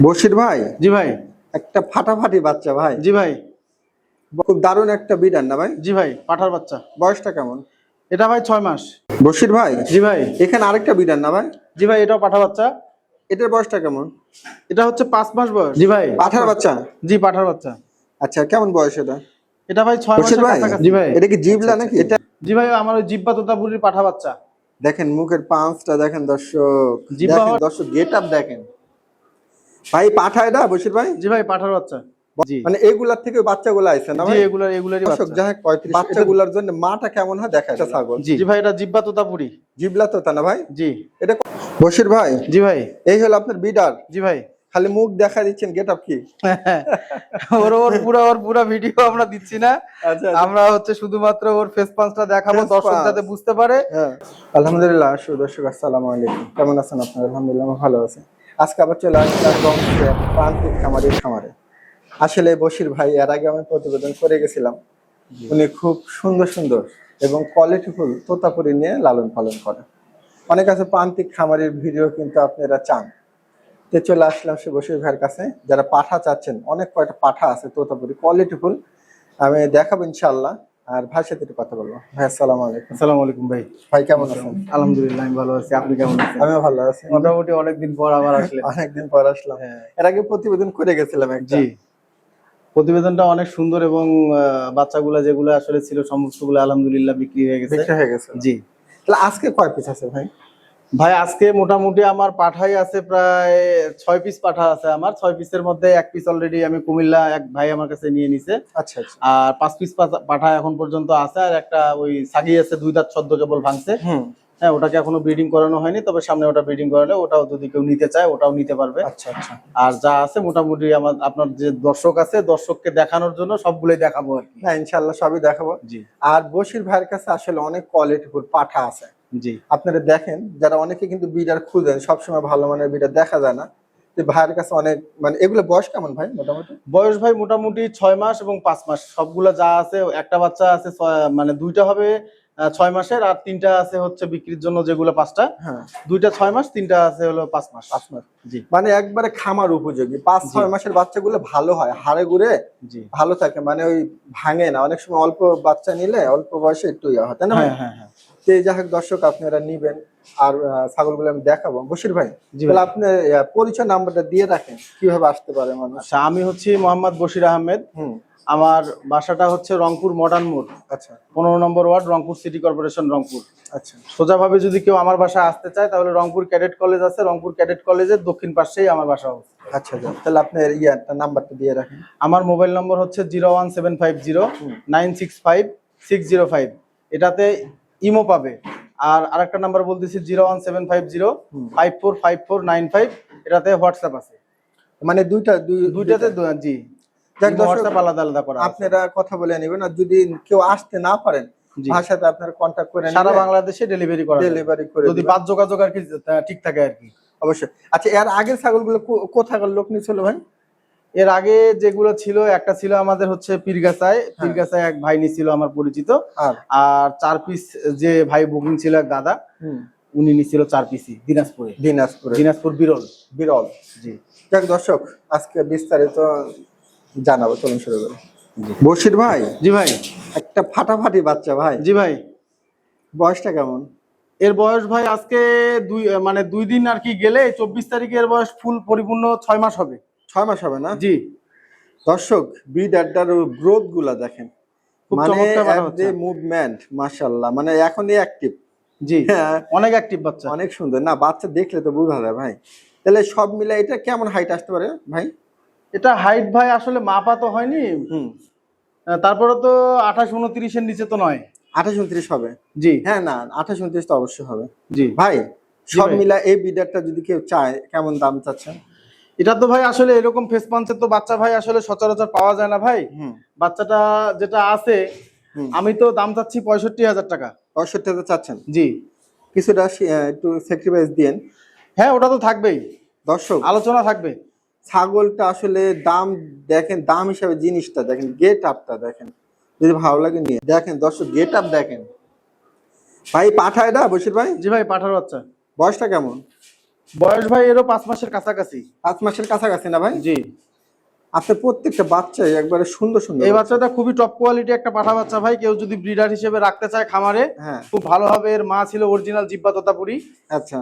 বশির ভাই, জি ভাই। একটা ফাটাফাটি বাচ্চা ভাই। জি ভাই। খুব দারুণ একটা বিড়াল না ভাই? জি ভাই, পাঠার বাচ্চা। বয়সটা কেমন? এটা ভাই 6 মাস। বশির ভাই, জি ভাই। এখানে আরেকটা বিড়াল না ভাই? জি ভাই, এটাও পাঠা বাচ্চা। এটার বয়সটা কেমন? এটা হচ্ছে 5 মাস বয়স। জি ভাই, পাঠার বাচ্চা? জি পাঠার বাচ্চা। আচ্ছা, কেমন বয়স এটা? এটা ভাই 6 বশির মাসের ভাই, কাছাকাছি। জি ভাই। এটা কি জিবলা আচ্ছা, নাকি? আচ্ছা। এটা জি ভাই, আমার ওই জিব্বা তোতাপুরির পাঠা বাচ্চা। দেখেন মুখের পাঁচটা, দেখেন দর্শক, জিব্বা দেখেন দর্শক, গেট আপ দেখেন ভাই। পাঠা এটা বশির ভাই? জি ভাই, পাঠার বাচ্চা। জি। মানে এগুলার থেকে বাচ্চাগুলো আইছে না জি, ভাই? এগুলারই দর্শক, বাচ্চা। যাই হোক, 35 বাচ্চাগুলোর জন্য মাটা কেমন হয় দেখা যায়। ছাগল জি ভাই, এটা জিব্বা তোতাপুরি। জিবলা তো তা না ভাই? জি। এটা বশির ভাই, জি ভাই। এই হলো আপনার বিডার। জি ভাই। খালি মুখ দেখা দিচ্ছেন, গেট আপ কি? ওর পুরা ভিডিও আমরা দিচ্ছি না। আচ্ছা, আমরা হচ্ছে শুধুমাত্র ওর ফেস পাঁচটা দেখাবো, Face দর্শক punch। যাতে বুঝতে পারে। হ্যাঁ, আলহামদুলিল্লাহ। দর্শক আসসালামু আলাইকুম, কেমন আছেন আপনারা? আলহামদুলিল্লাহ আমি ভালো আছি। আজকে আবার চলে আসলাম রংপুরের প্রান্তিক খামারে। আসলে বশির ভাই, এর আগে আমি প্রতিবেদন করে গেছিলাম। উনি খুব সুন্দর সুন্দর এবং কোয়ালিটিফুল তোতাপুরি নিয়ে লালন পালন করে। অনেক আছে প্রান্তিক খামারের ভিডিও কিন্তু আপনারা চান, তো চলে আসলাম সে বশির ভাইয়ের কাছে। যারা পাঠা চাচ্ছেন, অনেক কয়টা পাঠা আছে তোতাপুরি কোয়ালিটিফুল, আমি দেখাবো ইনশাআল্লাহ। আর ভাইয়ের সাথে একটু কথা বলবো। ভাই আসসালামু আলাইকুম। আসসালামু আলাইকুম ভাই। ভাই কেমন আছেন? আলহামদুলিল্লাহ আমি ভালো আছি, আপনি কেমন আছেন? আমিও ভালো আছি। মোটামুটি অনেকদিন পর আবার আসলেন। অনেকদিন পর আসলাম। হ্যাঁ। এর আগে প্রতিবেদন করে গেছিলাম একটা। জি, প্রতিবেদনটা অনেক সুন্দর এবং বাচ্চাগুলা যেগুলো আসলে ছিল সমস্তগুলো আলহামদুলিল্লাহ বিক্রি হয়ে গেছে। বিক্রি হয়ে গেছে। জি তাহলে আজকে কয় পিস আছে ভাই? ভাই, আজকে মোটামুটি আমার পাঠাই আছে প্রায় 6 পিস পাঠা আছে আমার। 6 পিসের মধ্যে 1 পিস অলরেডি আমি কুমিল্লা এক ভাই আমার কাছে নিয়ে নিছে। আচ্ছা আচ্ছা। আর 5 পিস পাঠা এখন পর্যন্ত আছে, আর একটা ওই সাগি আছে 2 দাঁত সদ্য কেবল ভাঙছে। হ্যাঁ, ওটাকে এখনো ব্রিডিং করানো হয়নি, তবে সামনে ওটা ব্রিডিং করালে ওটাও যদি কেউ নিতে চায় ওটাও নিতে পারবে। আচ্ছা আচ্ছা। আর যা আছে মোটামুটি আমার আপনার যে দর্শক আছে, দর্শককে দেখানোর জন্য সবগুলোই দেখাবো আর কি। না, ইনশাআল্লাহ সবই দেখাবো। জি। আর বশির ভাইয়ের কাছে আসলে অনেক কোয়ালিটিফুল পাঠা আছে। জি। আপনারা দেখেন, যারা অনেকে কিন্তু বিডার খুঁজেন, সবসময় ভালো মানের বিডার দেখা যায় না। তো ভাইয়ের কাছে অনেক, মানে এগুলো বয়স কেমন ভাই মোটামুটি? বয়স ভাই মোটামুটি 6 মাস এবং 5 মাস সবগুলা যা আছে। একটা বাচ্চা আছে মানে দুইটা হবে 6 মাসের, আর তিনটা আছে হচ্ছে বিক্রির জন্য, যেগুলো 5টা। হ্যাঁ, দুইটা 6 মাস, তিনটা আছে হলো 5 মাস। 5 মাস। জি। মানে একবারে খামার উপযোগী। 5-6 মাসের বাচ্চাগুলো ভালো হয়, হাড়ে গুড়ে জি। ভালো থাকে, মানে ওই ভাঙে না। অনেক সময় অল্প বাচ্চা নিলে অল্প বয়সে একটু ইয়া হয়, তাই না ভাই? হ্যাঁ হ্যাঁ হ্যাঁ। তো এই যাই হোক দর্শক, আপনারা নিবেন। আর ছাগলগুলো আমি দেখাবো। বশির ভাই, জি তাহলে ভাই। আপনি পরিচয় নাম্বারটা দিয়ে রাখেন, কিভাবে আসতে পারে মানুষ? আচ্ছা, আমি হচ্ছি মোহাম্মদ বশির আহমেদ। হুম। আমার বাসাটা হচ্ছে রংপুর মডার্ন মোড়, আচ্ছা 15 number ward, Rangpur city corporation, Rangpur. আচ্ছা। সোজাভাবে যদি কেউ আমার বাসায় আসতে চায় তাহলে রংপুর ক্যাডেট কলেজ আছে, রংপুর ক্যাডেট কলেজের দক্ষিণ পাশেই আমার বাসা অবস্থিত। আচ্ছা, তাহলে আপনার ইয়ারটা নাম্বারটা দিয়ে রাখেন। আমার মোবাইল নম্বর হচ্ছে 01750965605। এটাতে ইমো পাবে। আর আরেকটা নাম্বার বলতেছি 01750545495। এটাতে হোয়াটসঅ্যাপ আছে। মানে দুইটাতে জি। যাক দর্শক, হোয়াটসঅ্যাপ আলাদা আলাদা করা আছে। আপনারা কথা বলে নেবেন। আর যদি কেউ আসতে না পারেন, জি। ভাইয়ের সাথে আপনারা কন্ট্যাক্ট করে সারা নেবেন, বাংলাদেশে ডেলিভারি করা যাবে। ডেলিভারি করে যদি দিবেন। বাদ যোগাযোগ আর কি ঠিক থাকে আর কি। অবশ্যই। আচ্ছা, এর আগের ছাগলগুলো কোথাকার লোক নিছিল ভাই? এর আগে যেগুলো ছিল, একটা ছিল আমাদের হচ্ছে পীরগাছায় এক ভাই নিছিল আমার পরিচিত। আর 4 পিস যে ভাই বুকিং ছিল এক দাদা, উনি নিছিল 4 পিসই দিনাজপুর বিরল। জি। যাক দর্শক, আজকে বিস্তারিত জানাবো, চলুন শুরু করি। বশির ভাই। জি ভাই। একটা ফাটাফাটি বাচ্চা ভাই। জি ভাই। বয়সটা কেমন? এর বয়স ভাই আজকে 2 দিন আর কি গেলে 24 তারিখে এর বয়স ফুল পরিপূর্ণ 6 মাস হবে। 6 মাস হবে না? জি। দর্শক, বিডারটার গ্রোথ গুলা দেখেন, খুব মানে চমৎকার বাচ্চা। মুভমেন্ট মাশাআল্লাহ, মানে এখনই অ্যাক্টিভ। জি, অনেক অ্যাক্টিভ বাচ্চা। অনেক সুন্দর না, বাচ্চা দেখলে তো বোঝা যায় ভাই। তাহলে সব মিলে এটা কেমন হাইট আসতে পারে ভাই? এটা হাইট ভাই আসলে মাপা তো হয়নি। তারপরে তো 28-29 এর নিচে তো নয়। 28-29 হবে? জি। হ্যাঁ, না 28-29 তো অবশ্যই হবে। জি ভাই, সব মিলা এই বিডারটা যদি কেউ চায়, কেমন দাম চাচ্ছেন? এটা তো ভাই আসলে এরকম ফেস পাঞ্চের তো বাচ্চা ভাই আসলে সচরাচর পাওয়া যায় না ভাই। বাচ্চাটা যেটা আছে, আমি তো দাম চাচ্ছি 65,000 টাকা। 65,000 চাচ্ছেন? জি। কিছুটা একটু স্যাক্রিফাইস দেন। হ্যাঁ, ওটা তো থাকবেই দর্শক, আলোচনা থাকবে। ছাগলটা আসলে দাম দেখেন, দাম হিসাবে জিনিসটা দেখেন, গেট আপটা দেখেন, যদি ভালো লাগে নিয়ে দেখেন। দর্শক, গেট আপ দেখেন ভাই। পাঠা এটা বশির ভাই? জি ভাই, পাঠার বাচ্চা। বয়সটা কেমন? বয়স ভাই এরও 5 মাসের কাছাকাছি। 5 মাসের কাছাকাছি না ভাই? জি। আপনার প্রত্যেকটা বাচ্চাই একবারে সুন্দর সুন্দর। এই বাচ্চাটা খুবই টপ কোয়ালিটি একটা পাঠা বাচ্চা ভাই, কেউ যদি ব্রিডার হিসেবে রাখতে চায় খামারে হ্যাঁ খুব ভালো হবে। এর মা ছিল অরিজিনাল জিব্বা তোতাপুরি। আচ্ছা,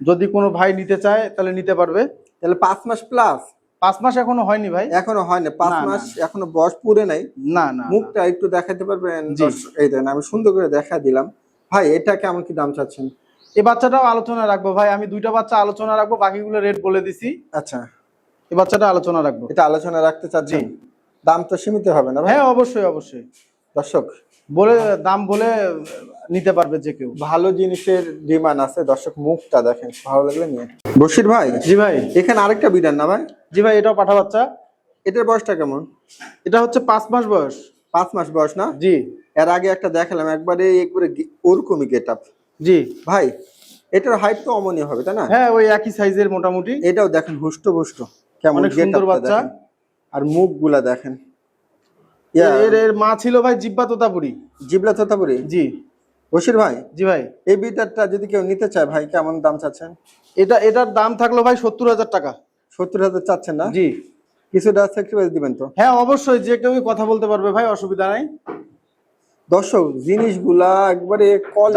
যদি কোনো ভাই নিতে চায় তাহলে নিতে পারবে। তাহলে 5 মাস প্লাস? 5 মাস এখনো হয়নি ভাই। এখনো হয় না? 5 না, মাস না। এখনো বয়স পুরে নাই? না না। মুখটা একটু দেখাতে পারবেন? জি। এই দেন, আমি সুন্দর করে দেখা দিলাম ভাই। এটা কেমন কি দাম চাচ্ছেন? এই বাচ্চাটাও আলোচনা রাখবো ভাই, আমি 2টা বাচ্চা আলোচনা রাখবো, বাকিগুলো রেট বলে দিছি। আচ্ছা, এই বাচ্চাটা আলোচনা রাখবো। এটা আলোচনা রাখতে চাচ্ছেন? দাম তো সীমিত হবে না ভাই? হ্যাঁ অবশ্যই অবশ্যই। দর্শক বলে দাম বলে নিতে পারবে যে কেউ। ভালো জিনিসের ডিমান্ড আছে দর্শক। মুখটা দেখেন, ভালো লাগলে নিয়ে। বশির ভাই, জি ভাই। এখানে আরেকটা বিড়াল না ভাই? জি ভাই, এটাও পাঠা বাচ্চা। এটার বয়সটা কেমন? এটা হচ্ছে 5 মাস বয়স। 5 মাস বয়স না? জি এর আগে একটা দেখালাম, একবারে ওরকমই গেট আপ। জি ভাই এটার হাইট তো অমনি হবে তাই না? হ্যাঁ, ওই একই সাইজের মোটামুটি। এটাও দেখেন হুষ্ট পুষ্ট কেমন, অনেক সুন্দর বাচ্চা। আর মুখগুলা দেখেন। এর মা ছিল ভাই জিব্বা তোতাপুরি। জিবলা তোতাপুরি? জি। বশির ভাই, জি ভাই। এই বিটারটা যদি কেউ নিতে চায় ভাই কেমন দাম চাচ্ছেন? এটার দাম থাকলো ভাই 70,000 টাকা। 70,000 চাচ্ছেন না? জি। কিছুটা স্যাক্রিফাইস দিবেন তো? হ্যাঁ অবশ্যই, যে কেউ কথা বলতে পারবে ভাই, অসুবিধা নাই। দর্শক জিনিসগুলা একবারে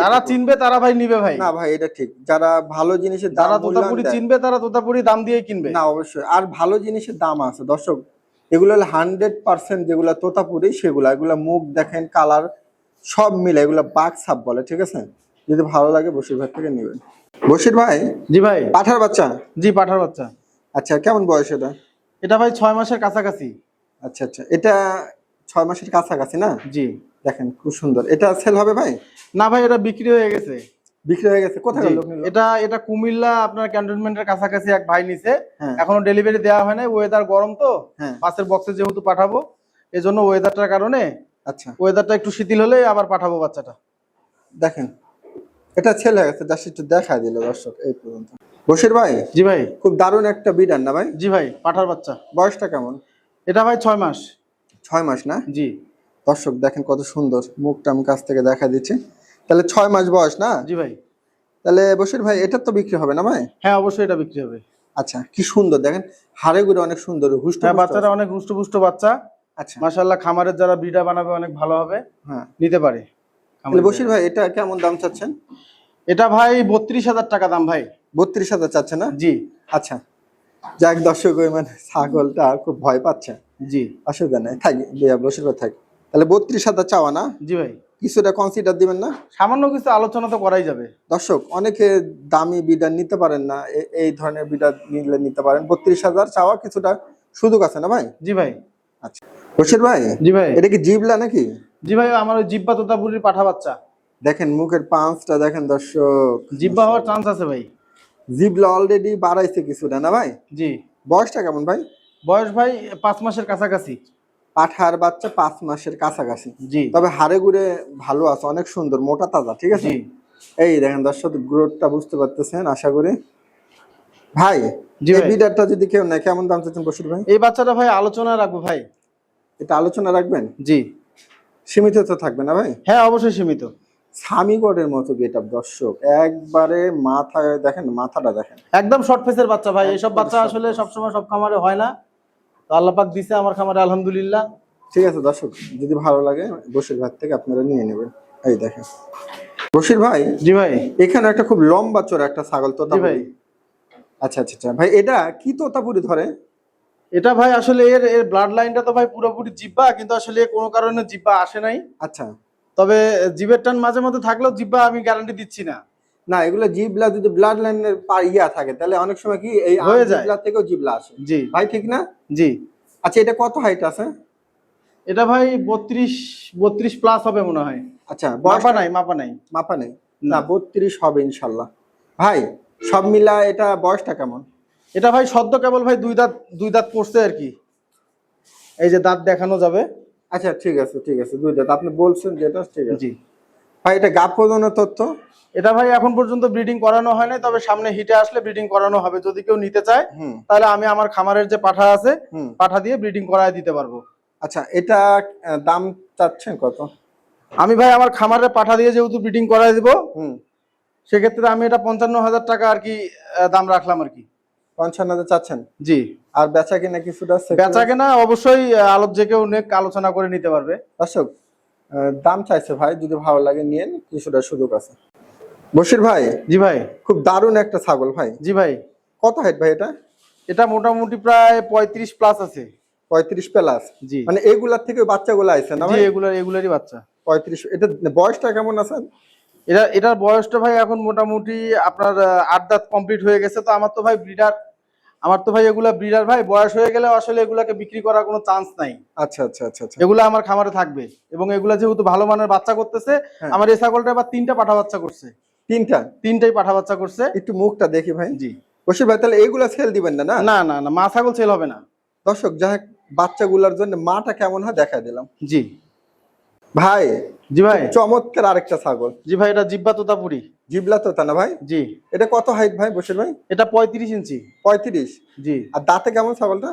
যারা চিনবে তারা ভাই নিবে ভাই। না ভাই এটা ঠিক, যারা ভালো জিনিসের দাম যারা তোতাপুরি চিনবে তারা তোতাপুরি দাম দিয়ে কিনবে। না অবশ্যই, আর ভালো জিনিসের দাম আছে দর্শক। এগুলো হলো 100% যেগুলা তোতাপুরি সেগুলা, এগুলা মুখ দেখেন, কালার সব মিলে এগুলা বাঘ সাপ বলে, ঠিক আছে? যদি ভালো লাগে বশির ভাই থেকে নেবেন। বশির ভাই, জি ভাই। পাঠার বাচ্চা? জি, পাঠার বাচ্চা। আচ্ছা, কেমন বয়স এটা? এটা ভাই 6 মাসের কাছাকাছি। আচ্ছা আচ্ছা, এটা 6 মাসের কাছাকাছি না? জি। দেখেন খুব সুন্দর। এটা সেল হবে ভাই? না ভাই, এটা বিক্রি হয়ে গেছে। বিক্রি হয়ে গেছে? কোথায় জি। লোক নিল? এটা কুমিল্লা আপনার ক্যান্টনমেন্টের কাছাকাছি এক ভাই নিছে। হ্যাঁ। এখনো ডেলিভারি দেওয়া হয় নাই, ওয়েদার গরম তো। হ্যাঁ। মাছের বক্সে যেহেতু পাঠাবো, এজন্য ওয়েদারটার কারণে, আচ্ছা, ওয়েদারটা একটু শিথিল হলে আবার পাঠাবো বাচ্চাটা। দেখেন এটা সেল হয়ে গেছে, জাস্ট একটু দেখা দিল দর্শক এই পর্যন্ত। বশির ভাই, জি ভাই। খুব দারুণ একটা বিডার না ভাই? জি ভাই, পাঠার বাচ্চা। বয়সটা কেমন? এটা ভাই 6 মাস। 6 মাস না? জি। দর্শক দেখেন কত সুন্দর, মুখটা আমি কাছ থেকে দেখা দিচ্ছি। তাহলে 6 মাস বয়স না? জি ভাই। তাহলে বশির ভাই এটা তো বিক্রি হবে না ভাই? হ্যাঁ অবশ্যই, এটা বিক্রি হবে। আচ্ছা, কি সুন্দর দেখেন, হাড়ে গুড়ে অনেক সুন্দর, হুষ্ট হ্যাঁ, বাচ্চাটা অনেক রুষ্টপুষ্ট বাচ্চা। আচ্ছা মাশাআল্লাহ, খামারের যারা ব্রিডার বানাবে অনেক ভালো হবে, হ্যাঁ নিতে পারে। তাহলে বশির ভাই এটা কেমন দাম চাচ্ছেন? এটা ভাই 32,000 টাকা দাম ভাই। 32,000 চাচ্ছে না? জি। আচ্ছা, যাক দর্শক, ওই মানে ছাগলটা খুব ভয় পাচ্ছে। জি। অসুবিধা নেই, থাকি বশির ভাই থাকি। তাহলে 32,000 চাওয়া না? জি ভাই। কিছুটা কনসিডার দিবেন না? সামান্য কিছু আলোচনা তো করাই যাবে। দর্শক অনেকে দামি বিডার নিতে পারেন না, এই ধরনের বিডার নিলে নিতে পারেন। 32,000 চাওয়া, কিছুটা সুযোগ আছে না ভাই? জি ভাই। আচ্ছা বশির ভাই, জি ভাই। এটা কি জিবলা নাকি? জি ভাই, আমার ওই জিব্বা তোতাপুরির পাঠা বাচ্চা। দেখেন মুখের পাঁচটা দেখেন দর্শক, জিব্বা হওয়ার চান্স আছে ভাই। জিবলা অলরেডি বাড়াইছে কিছুটা না ভাই? জি। বয়সটা কেমন ভাই? বয়স ভাই 5 মাসের কাছাকাছি। পাঠার বাচ্চা 5 মাসের কাছাকাছি। জি। তবে হাড়ে গুড়ে ভালো আছে, অনেক সুন্দর, মোটা তাজা, ঠিক আছে? জি। এই দেখেন দর্শক, গ্রোথটা বুঝতে পারতেছেন আশা করি। ভাই জি এই ভাই। বিডারটা যদি কেউ নেয় কেমন দাম চাচ্ছেন বশির ভাই? এই বাচ্চাটা ভাই আলোচনা রাখবো ভাই। এটা আলোচনা রাখবেন? জি। সীমিত তো থাকবে না ভাই? হ্যাঁ অবশ্যই সীমিত। সামিগড়ের মতো গেটআপ দর্শক, একবারে মাথায় দেখেন, মাথাটা দেখেন একদম শর্ট ফেসের বাচ্চা ভাই। এইসব বাচ্চা আসলে সবসময় সব খামারে হয় না, তো আল্লাহ পাক দিছে আমার খামারে, আলহামদুলিল্লাহ। ঠিক আছে দর্শক, যদি ভালো লাগে বশির ভাই থেকে আপনারা নিয়ে নেবেন। এই দেখেন বশির ভাই, জি ভাই। এখানে একটা খুব লম্বা চোরা একটা ছাগল জি ভাই। তোতাপুরি। আচ্ছা আচ্ছা আচ্ছা ভাই, এটা কি তোতাপুরি ধরে? এটা ভাই আসলে এর এর ব্লাড লাইনটা তো ভাই পুরোপুরি জিব্বা, কিন্তু আসলে কোনো কারণে জিব্বা আসে নাই। আচ্ছা, তবে জিভের টান মাঝে মধ্যে থাকলেও জিব্বা আমি গ্যারান্টি দিচ্ছি না। না এগুলো জিবলা যদি ব্লাড লাইনের ইয়া থাকে তাহলে অনেক সময় কি এই হয়ে যায়। জিবলা থেকেও জিবলা আসে। জি ভাই ঠিক না? জি। আচ্ছা, এটা কত হাইট আছে? এটা ভাই 32 প্লাস হবে মনে হয়। আচ্ছা, মাপা নাই, মাপা নাই। মাপা নেই না। না? 32 হবে ইনশাল্লাহ। ভাই সব মিলা এটা বয়সটা কেমন? এটা ভাই সদ্য কেবল ভাই দুই দাঁত পড়ছে আর কি, এই যে দাঁত দেখানো যাবে। আচ্ছা ঠিক আছে ঠিক আছে, দুই দাঁত আপনি বলছেন যেটা, ঠিক আছে। জি। ভাই এটা গাব প্রজননের তথ্য? এটা ভাই এখন পর্যন্ত ব্রিডিং করানো হয় নাই, তবে সামনে হিটে আসলে ব্রিডিং করানো হবে। যদি কেউ নিতে চায় তাহলে আমি আমার খামারের যে পাঠা আছে, পাঠা দিয়ে ব্রিডিং করায় দিতে পারবো। আচ্ছা, এটা দাম চাচ্ছেন কত? আমি ভাই আমার খামারের পাঠা দিয়ে যেহেতু ব্রিডিং করায় দিব, সেক্ষেত্রে আমি এটা 55,000 টাকা আর কি দাম রাখলাম আর কি। 55,000 চাচ্ছেন? জি। আর বেচা কিনা কিছুটা বেচা কেনা অবশ্যই আলোর যে কেউ অনেক আলোচনা করে নিতে পারবে। দর্শক দাম চাইছে ভাই, যদি ভালো লাগে নিয়েন, কিছুটা সুযোগ আছে। বশির ভাই। জি ভাই। খুব দারুণ একটা ছাগল ভাই। জি ভাই। কত হাইট ভাই এটা? এটা মোটামুটি প্রায় 35 প্লাস আছে। 35 প্লাস? জি। মানে এগুলার থেকে বাচ্চাগুলো আইছে না জি, ভাই? এগুলারই বাচ্চা। 35। এটা বয়সটা কেমন আছে? এটার বয়সটা ভাই এখন মোটামুটি আপনার 8 দাঁত কমপ্লিট হয়ে গেছে। তো আমার তো ভাই এগুলা ব্রিডার ভাই, বয়স হয়ে গেলে আসলে এগুলাকে বিক্রি করার কোনো চান্স নাই। আচ্ছা আচ্ছা আচ্ছা আচ্ছা। এগুলা আমার খামারে থাকবে এবং এগুলা যেহেতু ভালো মানের বাচ্চা করতেছে, আমার এই ছাগলটা এবার 3টা পাঠা বাচ্চা করছে। তিনটাই পাঠা বাচ্চা করছে। একটু মুখটা দেখি ভাই। জি। বশির ভাই তাহলে এগুলা সেল দিবেন না? না না না, মা ছাগল সেল হবে না। দর্শক যাই হোক, বাচ্চাগুলোর জন্য মাটা কেমন হয় দেখা দিলাম। জি ভাই। জি ভাই। চমৎকার আরেকটা ছাগল। জি ভাই, এটা জিব্বা তোতাপুরি। জিবলা তোতা না ভাই? জি। এটা কত হাইট ভাই বশির ভাই? এটা 35 ইঞ্চি। 35? জি। আর দাঁতে কেমন ছাগলটা?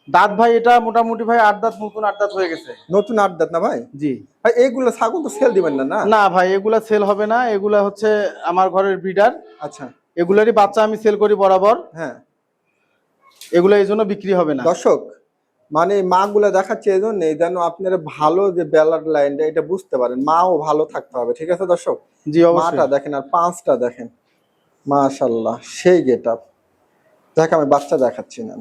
দাঁত ভাই এটা মোটামুটি ভাই 8 দাঁত, নতুন 8 দাঁত হয়ে গেছে। নতুন 8 দাঁত না ভাই? জি। ভাই এইগুলো ছাগল তো সেল দিবেন না? না না ভাই, এগুলা সেল হবে না। এগুলা হচ্ছে আমার ঘরের ব্রিডার। আচ্ছা। এগুলারই বাচ্চা আমি সেল করি বরাবর। হ্যাঁ। এগুলা এই জন্য বিক্রি হবে না। দর্শক মানে মা গুলা দেখাচ্ছে এই জন্য যেন আপনারা ভালো যে ব্লাড লাইনটা এটা বুঝতে পারেন, মাও ভালো থাকতে হবে। ঠিক আছে দর্শক? জি অবশ্যই। মাটা দেখেন আর পাঁচটা দেখেন, মাশাআল্লাহ সেই গেটআপ। দেখ আমি বাচ্চা দেখাচ্ছি না।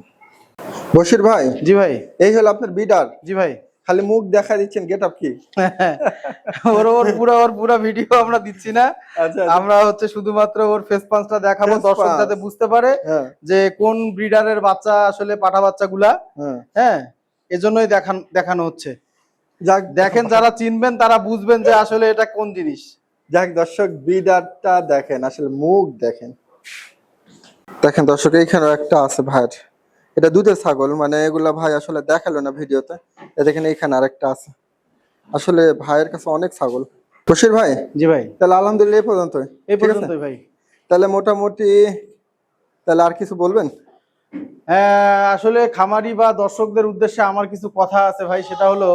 বশির ভাই। জি ভাই। এই হলো আপনার বিডার। জি ভাই। খালি মুখ দেখা দিচ্ছেন, গেটআপ কি? ওর পুরো ভিডিও আমরা দিচ্ছি না। আচ্ছা। আমরা হচ্ছে শুধুমাত্র ওর ফেস পাঁচটা দেখাবো, দর্শক যাতে বুঝতে পারে যে কোন ব্রিডারের বাচ্চা আসলে পাঠা বাচ্চাগুলা। হ্যাঁ, এজন্যই দেখানো হচ্ছে। যাক দেখেন, যারা চিনবেন তারা বুঝবেন যে আসলে এটা কোন জিনিস। যাক দর্শক, বিডারটা দেখেন, আসলে মুখ দেখেন। দেখেন দর্শক, এইখানেও একটা আছে ভাইয়ের। এটা দুধের ছাগল, মানে এগুলা ভাই আসলে দেখালো না ভিডিওতে। দেখেন এইখানে আরেকটা আছে। আসলে ভাইয়ের কাছে অনেক ছাগল। বশির ভাই। জি ভাই। তাহলে আলহামদুলিল্লাহ এই পর্যন্তই ভাই। তাহলে মোটামুটি তাহলে আর কিছু বলবেন? হ্যাঁ, আসলে খামারি বা দর্শকদের উদ্দেশ্যে আমার কিছু কথা আছে ভাই। সেটা হলো,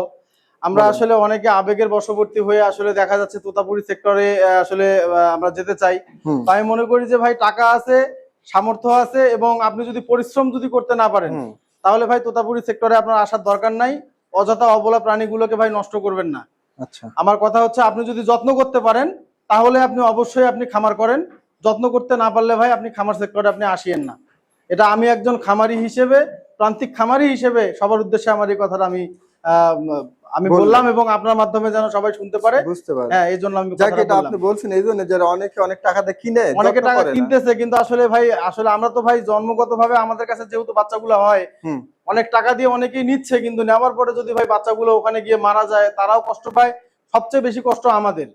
আমরা আসলে অনেকে আবেগের বশবর্তী হয়ে আসলে দেখা যাচ্ছে তোতাপুরি সেক্টরে আসলে আমরা যেতে চাই। আমি মনে করি যে ভাই, টাকা আছে, সামর্থ্য আছে, এবং আপনি যদি পরিশ্রম করতে না পারেন, তাহলে ভাই তোতাপুরি সেক্টরে আপনার আসার দরকার নাই। অযথা অবলা প্রাণীগুলোকে ভাই নষ্ট করবেন না। আচ্ছা, আমার কথা হচ্ছে, আপনি যদি যত্ন করতে পারেন তাহলে আপনি অবশ্যই আপনি খামার করেন। যত্ন করতে না পারলে ভাই আপনি খামার সেক্টরে আপনি আসিয়েন না। এটা আমি একজন খামারি হিসেবে, প্রান্তিক খামারি হিসেবে সবার উদ্দেশ্যে আমার এই কথাটা আমি বললাম, এবং আপনার মাধ্যমে যেন সবাই শুনতে পারে, বুঝতে পারে। হ্যাঁ, এই জন্য আমি কথাটা আপনি বলছেন। এই জন্য যারা অনেকে অনেক টাকা দিয়ে কিনে, অনেকে টাকা কিনতেছে, কিন্তু আসলে ভাই, আসলে আমরা তো ভাই জন্মগতভাবে আমাদের কাছে যেহেতু বাচ্চাগুলো হয়, অনেক টাকা দিয়ে অনেকেই নিচ্ছে, কিন্তু নেওয়ার পরে যদি ভাই বাচ্চাগুলো ওখানে গিয়ে মারা যায়, তারাও কষ্ট পায়। সবচেয়ে বেশি কষ্ট আমাদের,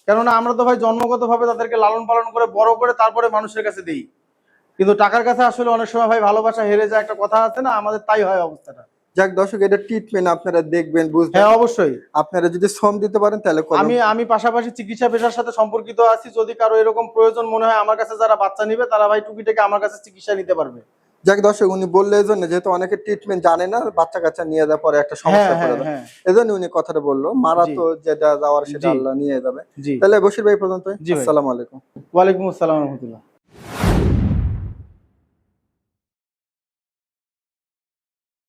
কেননা আমরা তো ভাই জন্মগতভাবে তাদেরকে লালন পালন করে বড় করে তারপরে মানুষের কাছে দিই, কিন্তু টাকার কাছে আসলে অনেক সময় ভাই ভালোবাসা হেরে যায়, একটা কথা আছে না, আমাদের তাই হয় অবস্থাটা। যাক দর্শক, এটা ট্রিটমেন্ট আপনারা দেখবেন, বুঝবেন। হ্যাঁ অবশ্যই, আপনারা যদি শ্রম দিতে পারেন তাহলে আমি পাশাপাশি চিকিৎসা পেশার সাথে সম্পর্কিত আছি। যদি কারো এরকম প্রয়োজন মনে হয়, আমার কাছে যারা বাচ্চা নিবে তারা ভাই টুকিটাকে আমার কাছে চিকিৎসা নিতে পারবে। যাক দর্শক, উনি বললে এজন্য, যেহেতু অনেকে ট্রিটমেন্ট জানে না, বাচ্চা কাচ্চা নিয়ে যাওয়ার পরে একটা সমস্যা পড়ে যায়, এজন্য উনি কথাটা বললো। মারা তো যেটা যাওয়ার সেটা আল্লাহ নিয়ে যাবে। তাহলে বশির ভাই পর্যন্ত, আসসালামু আলাইকুম। ওয়ালাইকুম আসসালাম ওয়া রাহমাতুল্লাহ।